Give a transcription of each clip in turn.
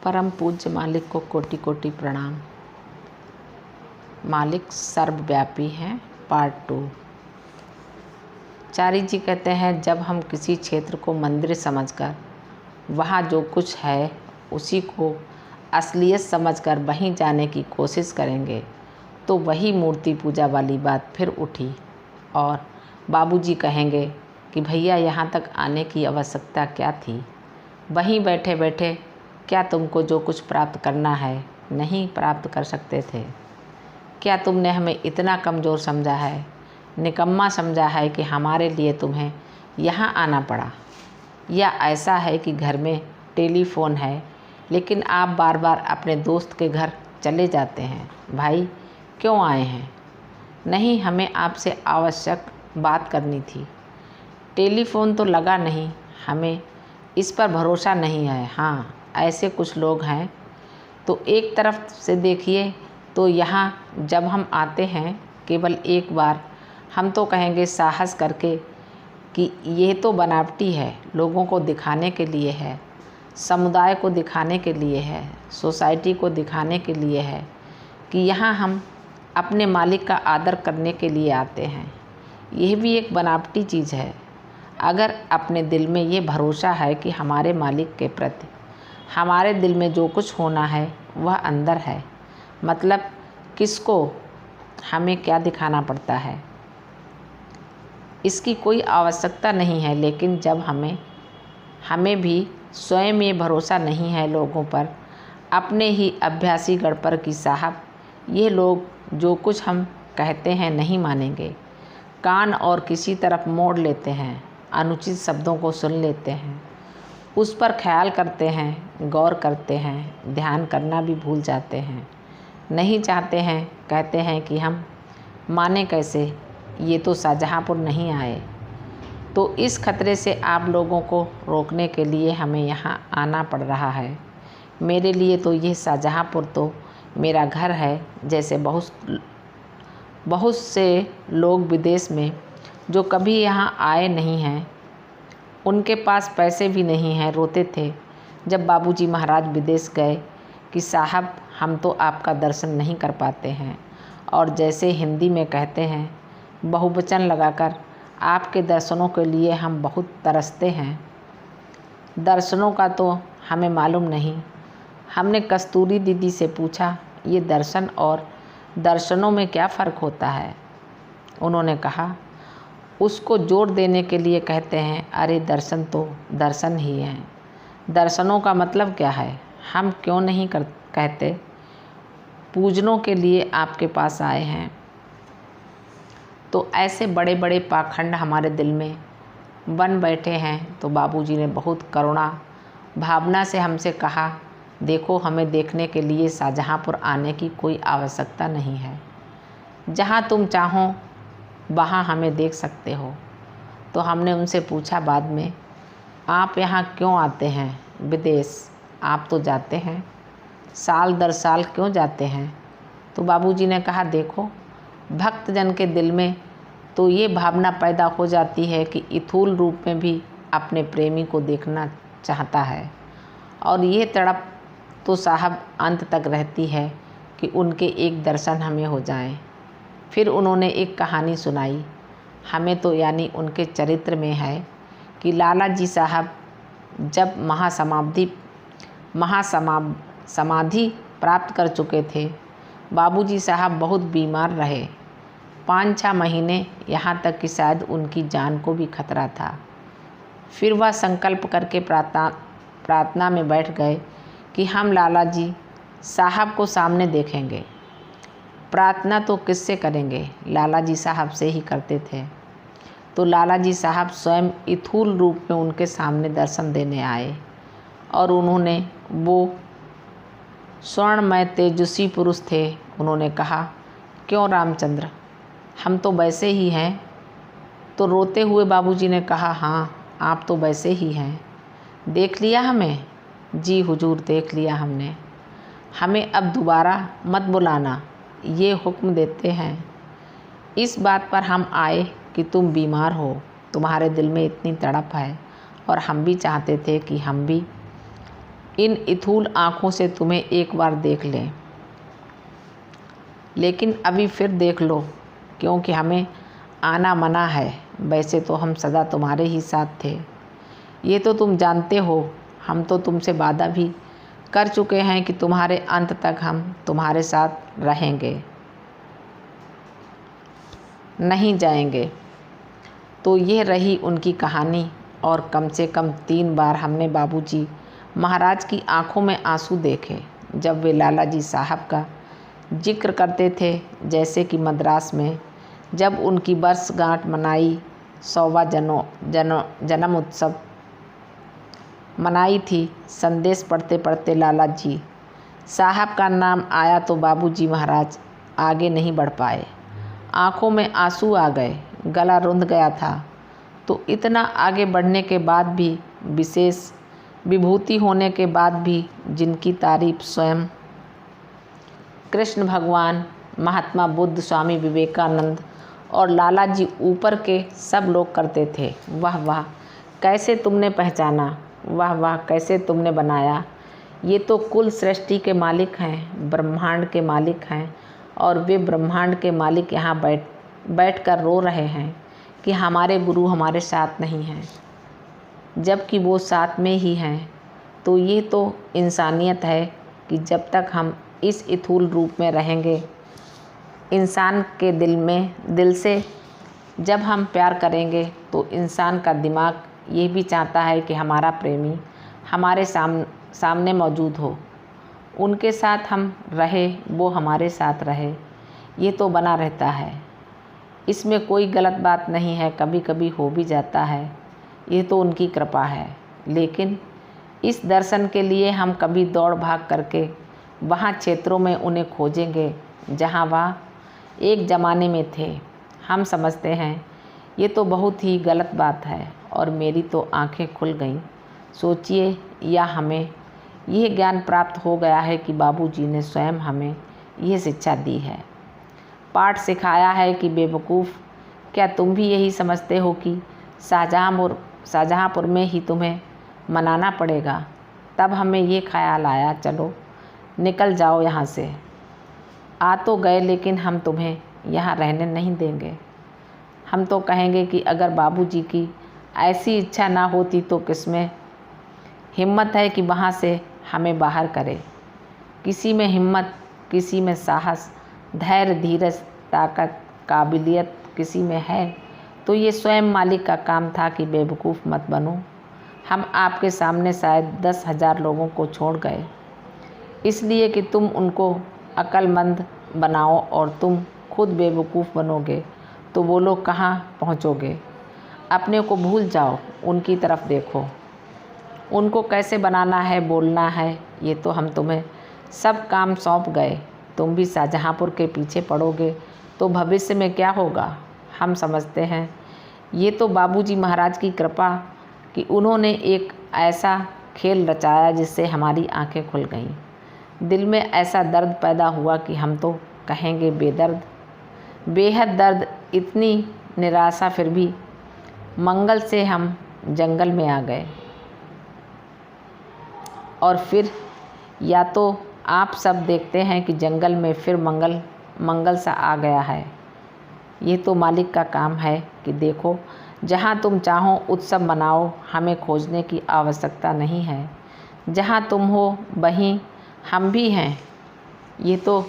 परम पूज्य मालिक को कोटि कोटि प्रणाम। मालिक सर्वव्यापी हैं। पार्ट 2। चारी जी कहते हैं, जब हम किसी क्षेत्र को मंदिर समझकर वहाँ जो कुछ है उसी को असलियत समझकर वहीं जाने की कोशिश करेंगे तो वही मूर्ति पूजा वाली बात फिर उठी और बाबूजी कहेंगे कि भैया यहाँ तक आने की आवश्यकता क्या थी। वहीं बैठे बैठे क्या तुमको जो कुछ प्राप्त करना है नहीं प्राप्त कर सकते थे? क्या तुमने हमें इतना कमज़ोर समझा है, निकम्मा समझा है कि हमारे लिए तुम्हें यहाँ आना पड़ा? या ऐसा है कि घर में टेलीफोन है लेकिन आप बार बार अपने दोस्त के घर चले जाते हैं? भाई क्यों आए हैं? नहीं, हमें आपसे आवश्यक बात करनी थी। टेलीफोन तो लगा नहीं, हमें इस पर भरोसा नहीं है। हाँ, ऐसे कुछ लोग हैं। तो एक तरफ से देखिए तो यहाँ जब हम आते हैं केवल एक बार हम तो कहेंगे साहस करके कि ये तो बनावटी है, लोगों को दिखाने के लिए है, समुदाय को दिखाने के लिए है, सोसाइटी को दिखाने के लिए है कि यहाँ हम अपने मालिक का आदर करने के लिए आते हैं। यह भी एक बनावटी चीज़ है। अगर अपने दिल में ये भरोसा है कि हमारे मालिक के प्रति हमारे दिल में जो कुछ होना है वह अंदर है, मतलब किसको हमें क्या दिखाना पड़ता है इसकी कोई आवश्यकता नहीं है। लेकिन जब हमें भी स्वयं ये भरोसा नहीं है लोगों पर, अपने ही अभ्यासी गढ़ पर कि साहब ये लोग जो कुछ हम कहते हैं नहीं मानेंगे, कान और किसी तरफ मोड़ लेते हैं, अनुचित शब्दों को सुन लेते हैं, उस पर ख्याल करते हैं, गौर करते हैं, ध्यान करना भी भूल जाते हैं, नहीं चाहते हैं, कहते हैं कि हम माने कैसे, ये तो शाहजहाँपुर नहीं आए। तो इस खतरे से आप लोगों को रोकने के लिए हमें यहाँ आना पड़ रहा है। मेरे लिए तो ये शाहजहाँपुर तो मेरा घर है। जैसे बहुत से लोग विदेश में जो कभी यहाँ आए नहीं हैं, उनके पास पैसे भी नहीं हैं, रोते थे जब बाबूजी महाराज विदेश गए कि साहब हम तो आपका दर्शन नहीं कर पाते हैं। और जैसे हिंदी में कहते हैं बहुवचन लगाकर, आपके दर्शनों के लिए हम बहुत तरसते हैं। दर्शनों का तो हमें मालूम नहीं। हमने कस्तूरी दीदी से पूछा, ये दर्शन और दर्शनों में क्या फ़र्क होता है? उन्होंने कहा, उसको जोर देने के लिए कहते हैं, अरे दर्शन तो दर्शन ही हैं। दर्शनों का मतलब क्या है? हम क्यों नहीं कहते पूजनों के लिए आपके पास आए हैं। तो ऐसे बड़े बड़े पाखंड हमारे दिल में बन बैठे हैं। तो बाबूजी ने बहुत करुणा भावना से हमसे कहा, देखो हमें देखने के लिए शाहजहाँपुर आने की कोई आवश्यकता नहीं है। जहाँ तुम चाहो वहाँ हमें देख सकते हो। तो हमने उनसे पूछा बाद में, आप यहाँ क्यों आते हैं? विदेश आप तो जाते हैं, साल दर साल क्यों जाते हैं? तो बाबूजी ने कहा, देखो भक्तजन के दिल में तो ये भावना पैदा हो जाती है कि स्थूल रूप में भी अपने प्रेमी को देखना चाहता है, और ये तड़प तो साहब अंत तक रहती है कि उनके एक दर्शन हमें हो जाएं। फिर उन्होंने एक कहानी सुनाई हमें, तो यानी उनके चरित्र में है कि लाला जी साहब जब समाधि प्राप्त कर चुके थे, बाबूजी साहब बहुत बीमार रहे, 5-6 महीने, यहाँ तक कि शायद उनकी जान को भी खतरा था। फिर वह संकल्प करके प्रार्थना में बैठ गए कि हम लाला जी साहब को सामने देखेंगे। प्रार्थना तो किससे करेंगे? लाला जी साहब से ही करते थे। तो लाला जी साहब स्वयं स्थूल रूप में उनके सामने दर्शन देने आए और उन्होंने, वो स्वर्णमय तेजस्वी पुरुष थे, उन्होंने कहा, क्यों रामचंद्र, हम तो वैसे ही हैं। तो रोते हुए बाबूजी ने कहा, हाँ आप तो वैसे ही हैं। देख लिया हमें? जी हुजूर देख लिया हमने। हमें अब दोबारा मत बुलाना, ये हुक्म देते हैं। इस बात पर हम आए कि तुम बीमार हो, तुम्हारे दिल में इतनी तड़प है, और हम भी चाहते थे कि हम भी इन इथूल आँखों से तुम्हें एक बार देख लें, लेकिन अभी फिर देख लो, क्योंकि हमें आना मना है। वैसे तो हम सदा तुम्हारे ही साथ थे, ये तो तुम जानते हो। हम तो तुमसे वादा भी कर चुके हैं कि तुम्हारे अंत तक हम तुम्हारे साथ रहेंगे, नहीं जाएंगे। तो ये रही उनकी कहानी। और कम से कम 3 बार हमने बाबूजी महाराज की आंखों में आंसू देखे जब वे लाला जी साहब का जिक्र करते थे। जैसे कि मद्रास में जब उनकी वर्षगांठ मनाई, 100वां जन्म उत्सव मनाई थी, संदेश पढ़ते पढ़ते लाला जी साहब का नाम आया तो बाबूजी महाराज आगे नहीं बढ़ पाए। आंखों में आंसू आ गए, गला रुंध गया था। तो इतना आगे बढ़ने के बाद भी, विशेष विभूति होने के बाद भी, जिनकी तारीफ स्वयं कृष्ण भगवान, महात्मा बुद्ध, स्वामी विवेकानंद और लाला जी ऊपर के सब लोग करते थे। वाह वाह, कैसे तुमने पहचाना, वाह वाह, कैसे तुमने बनाया। ये तो कुल सृष्टि के मालिक हैं, ब्रह्मांड के मालिक हैं। और वे ब्रह्मांड के मालिक यहाँ बैठ कर रो रहे हैं कि हमारे गुरु हमारे साथ नहीं हैं, जबकि वो साथ में ही हैं। तो ये तो इंसानियत है कि जब तक हम इस इथूल रूप में रहेंगे, इंसान के दिल से जब हम प्यार करेंगे, तो इंसान का दिमाग ये भी चाहता है कि हमारा प्रेमी हमारे सामने मौजूद हो, उनके साथ हम रहे, वो हमारे साथ रहे। ये तो बना रहता है, इसमें कोई गलत बात नहीं है। कभी कभी हो भी जाता है, ये तो उनकी कृपा है। लेकिन इस दर्शन के लिए हम कभी दौड़ भाग करके वहाँ क्षेत्रों में उन्हें खोजेंगे जहाँ वह एक ज़माने में थे, हम समझते हैं ये तो बहुत ही गलत बात है। और मेरी तो आंखें खुल गईं। सोचिए, या हमें यह ज्ञान प्राप्त हो गया है कि बाबूजी ने स्वयं हमें यह शिक्षा दी है, सिखाया है कि बेवकूफ़, क्या तुम भी यही समझते हो कि शाहजहाँपुर में ही तुम्हें मनाना पड़ेगा। तब हमें ये ख्याल आया, चलो निकल जाओ यहाँ से। आ तो गए, लेकिन हम तुम्हें यहाँ रहने नहीं देंगे। हम तो कहेंगे कि अगर बाबूजी की ऐसी इच्छा ना होती तो किसमें हिम्मत है कि वहाँ से हमें बाहर करे। किसी में हिम्मत, किसी में साहस, धैर्य, धीरज, ताकत, काबिलियत किसी में है, तो ये स्वयं मालिक का काम था कि बेवकूफ़ मत बनो। हम आपके सामने शायद 10,000 लोगों को छोड़ गए, इसलिए कि तुम उनको अक्लमंद बनाओ, और तुम खुद बेवकूफ़ बनोगे तो वो लोग कहाँ पहुँचोगे। अपने को भूल जाओ, उनकी तरफ देखो, उनको कैसे बनाना है, बोलना है, ये तो हम तुम्हें सब काम सौंप गए। तुम भी शाहजहाँपुर के पीछे पड़ोगे तो भविष्य में क्या होगा। हम समझते हैं ये तो बाबूजी महाराज की कृपा कि उन्होंने एक ऐसा खेल रचाया जिससे हमारी आंखें खुल गईं। दिल में ऐसा दर्द पैदा हुआ कि हम तो कहेंगे बेदर्द, बेहद दर्द, इतनी निराशा। फिर भी मंगल से हम जंगल में आ गए, और फिर या तो आप सब देखते हैं कि जंगल में फिर मंगल सा आ गया है। ये तो मालिक का काम है कि देखो, जहाँ तुम चाहो उत्सव मनाओ, हमें खोजने की आवश्यकता नहीं है। जहाँ तुम हो वहीं हम भी हैं। ये तो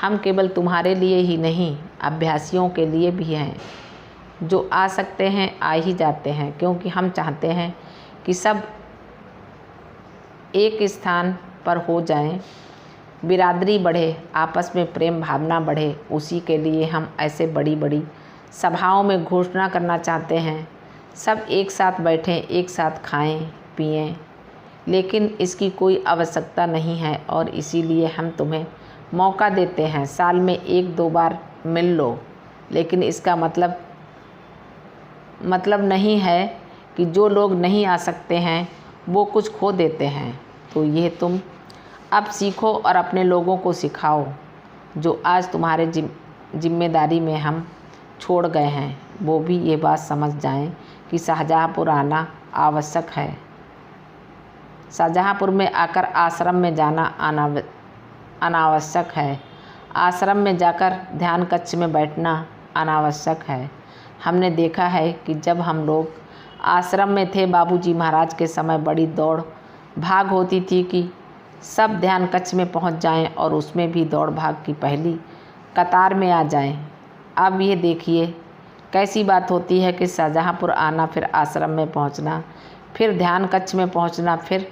हम केवल तुम्हारे लिए ही नहीं, अभ्यासियों के लिए भी हैं। जो आ सकते हैं आ ही जाते हैं, क्योंकि हम चाहते हैं कि सब एक स्थान पर हो जाएं, बिरादरी बढ़े, आपस में प्रेम भावना बढ़े। उसी के लिए हम ऐसे बड़ी बड़ी सभाओं में घोषणा करना चाहते हैं, सब एक साथ बैठें, एक साथ खाएं पिएं। लेकिन इसकी कोई आवश्यकता नहीं है, और इसीलिए हम तुम्हें मौका देते हैं। साल में 1-2 बार मिल लो, लेकिन इसका मतलब नहीं है कि जो लोग नहीं आ सकते हैं वो कुछ खो देते हैं। तो ये तुम अब सीखो और अपने लोगों को सिखाओ, जो आज तुम्हारे जिम्मेदारी में हम छोड़ गए हैं, वो भी ये बात समझ जाएं कि शाहजहाँपुर आना आवश्यक है। शाहजहाँपुर में आकर आश्रम में जाना अनावश्यक है। आश्रम में जाकर ध्यान कक्ष में बैठना अनावश्यक है। हमने देखा है कि जब हम लोग आश्रम में थे, बाबूजी महाराज के समय बड़ी दौड़ भाग होती थी कि सब ध्यान कक्ष में पहुंच जाएं और उसमें भी दौड़ भाग की पहली कतार में आ जाएं। अब ये देखिए कैसी बात होती है कि शाहजहाँपुर आना, फिर आश्रम में पहुंचना, फिर ध्यान कक्ष में पहुंचना, फिर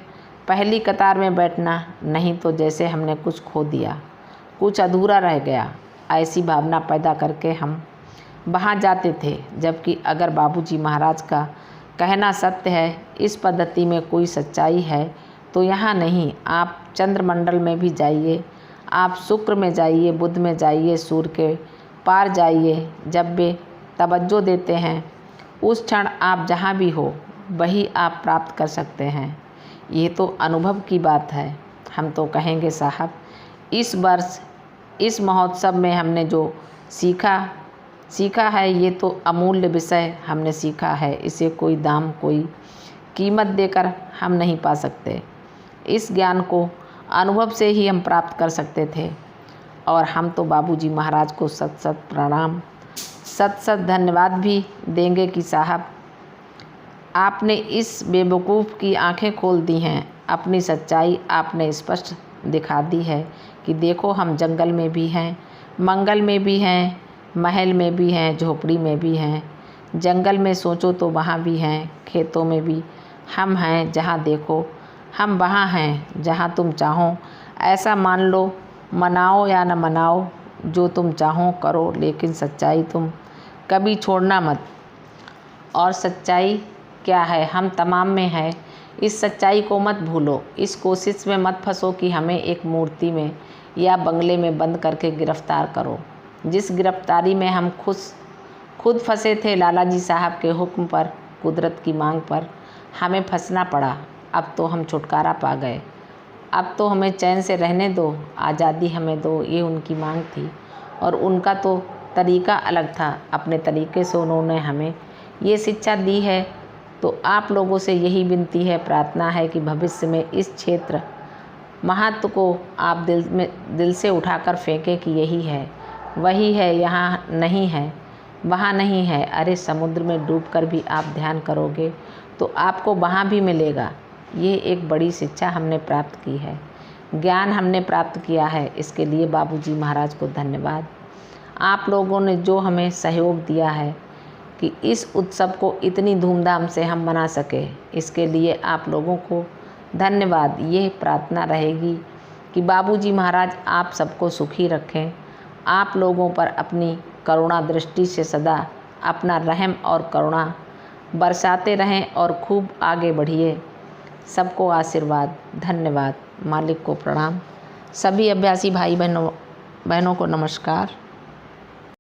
पहली कतार में बैठना। नहीं तो जैसे हमने कुछ खो दिया, कुछ अधूरा रह गया, ऐसी भावना पैदा करके हम वहाँ जाते थे। जबकि अगर बाबूजी महाराज का कहना सत्य है, इस पद्धति में कोई सच्चाई है, तो यहाँ नहीं, आप चंद्रमंडल में भी जाइए, आप शुक्र में जाइए, बुध में जाइए, सूर्य के पार जाइए। जब वे तवज्जो देते हैं, उस क्षण आप जहाँ भी हो वही आप प्राप्त कर सकते हैं। ये तो अनुभव की बात है। हम तो कहेंगे साहब, इस वर्ष इस महोत्सव में हमने जो सीखा है, ये तो अमूल्य विषय हमने सीखा है। इसे कोई दाम, कोई कीमत देकर हम नहीं पा सकते। इस ज्ञान को अनुभव से ही हम प्राप्त कर सकते थे। और हम तो बाबूजी महाराज को सत सत प्रणाम, सत सत धन्यवाद भी देंगे कि साहब, आपने इस बेवकूफ़ की आंखें खोल दी हैं। अपनी सच्चाई आपने स्पष्ट दिखा दी है कि देखो, हम जंगल में भी हैं, मंगल में भी हैं, महल में भी हैं, झोपड़ी में भी हैं। जंगल में सोचो तो वहाँ भी हैं, खेतों में भी हम हैं। जहाँ देखो हम वहाँ हैं। जहाँ तुम चाहो ऐसा मान लो, मनाओ या न मनाओ, जो तुम चाहो करो, लेकिन सच्चाई तुम कभी छोड़ना मत। और सच्चाई क्या है? हम तमाम में है। इस सच्चाई को मत भूलो। इस कोशिश में मत फंसो कि हमें एक मूर्ति में या बंगले में बंद करके गिरफ्तार करो। जिस गिरफ्तारी में हम खुद फंसे थे, लाला जी साहब के हुक्म पर, कुदरत की मांग पर हमें फंसना पड़ा। अब तो हम छुटकारा पा गए। अब तो हमें चैन से रहने दो, आज़ादी हमें दो, ये उनकी मांग थी। और उनका तो तरीका अलग था। अपने तरीके से उन्होंने हमें ये शिक्षा दी है। तो आप लोगों से यही विनती है, प्रार्थना है कि भविष्य में इस क्षेत्र महत्व को आप दिल से उठाकर फेंकें कि यही है, वही है, यहाँ नहीं है, वहाँ नहीं है। अरे समुद्र में डूबकर भी आप ध्यान करोगे तो आपको वहाँ भी मिलेगा। ये एक बड़ी शिक्षा हमने प्राप्त की है, ज्ञान हमने प्राप्त किया है। इसके लिए बाबूजी महाराज को धन्यवाद। आप लोगों ने जो हमें सहयोग दिया है कि इस उत्सव को इतनी धूमधाम से हम मना सके, इसके लिए आप लोगों को धन्यवाद। ये प्रार्थना रहेगी कि बाबूजी महाराज आप सबको सुखी रखें, आप लोगों पर अपनी करुणा दृष्टि से सदा अपना रहम और करुणा बरसाते रहें और खूब आगे बढ़िए। सबको आशीर्वाद, धन्यवाद। मालिक को प्रणाम। सभी अभ्यासी भाई बहनों को नमस्कार।